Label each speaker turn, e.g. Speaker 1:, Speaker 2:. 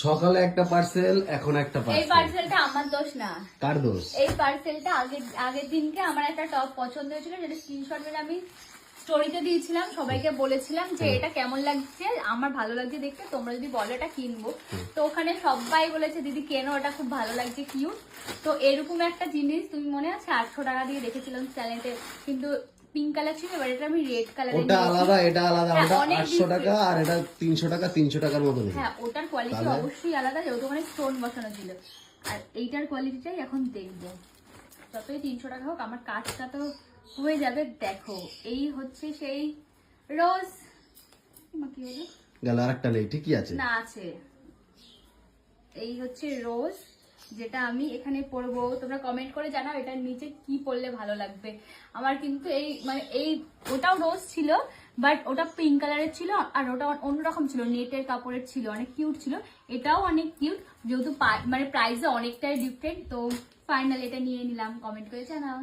Speaker 1: সকালে একটা পার্সেল, এখন একটা
Speaker 2: এই
Speaker 1: পার্সেল।
Speaker 2: পার্সেলটা আমার দোষ না।
Speaker 1: কার দোষ?
Speaker 2: এই পার্সেলটা আগের দিনকে আমার একটা টপ পছন্দ হয়েছিল, যেটা স্ক্রিনশট মেরে আমি স্টোরিতে দিয়েছিলাম, সবাইকে বলেছিলাম যে এটা কেমন লাগছে, আমার ভালো লাগছে দেখতে, তোমরা যদি বলো এটা কিনবো। তো ওখানে সবাই বলেছে দিদি কেন, ওটা খুব ভালো লাগছে, কিউট। তো এরকম একটা জিনিস তুমি মনে আছে 800 টাকা দিয়ে দেখেছিলাম চ্যানেলে, কিন্তু পিঙ্ক কালার ছিল, এবার এটা আমি রেড কালার।
Speaker 1: ওটা আলাদা, এটা আলাদা। ওটা 800 টাকা আর এটা 300 টাকা, 300 টাকার মতো নেই।
Speaker 2: হ্যাঁ, ওটার কোয়ালিটি অবশ্যই আলাদা, যেহেতু ওখানে স্টোন বসানো ছিল। আর এইটার কোয়ালিটিটাই এখন দেখবো। যতই 300 টাকা হোক, আমার কাজটা তো হয়ে যাবে। দেখো, এই হচ্ছে সেই রোজ। কি হলো?
Speaker 1: গেল আরেকটা নেই, ঠিকই আছে
Speaker 2: না, আছে। এই হচ্ছে রোজ, যেটা আমি এখানে পরবো। তোমরা কমেন্ট করে জানাও এটার নিচে কি পরলে ভালো লাগবে। আমার কিন্তু এই মানে এই ওটাও রোজ ছিল, বাট ওটা পিঙ্ক কালারের ছিল, আর ওটা অন্যরকম ছিল, নেটের কাপড়ের ছিল, অনেক কিউট ছিল। এটাও অনেক কিউট, যেহেতু মানে প্রাইসে অনেকটাই ডিফারেন্ট। তো ফাইনাল এটা নিয়ে নিলাম। কমেন্ট করে জানাও।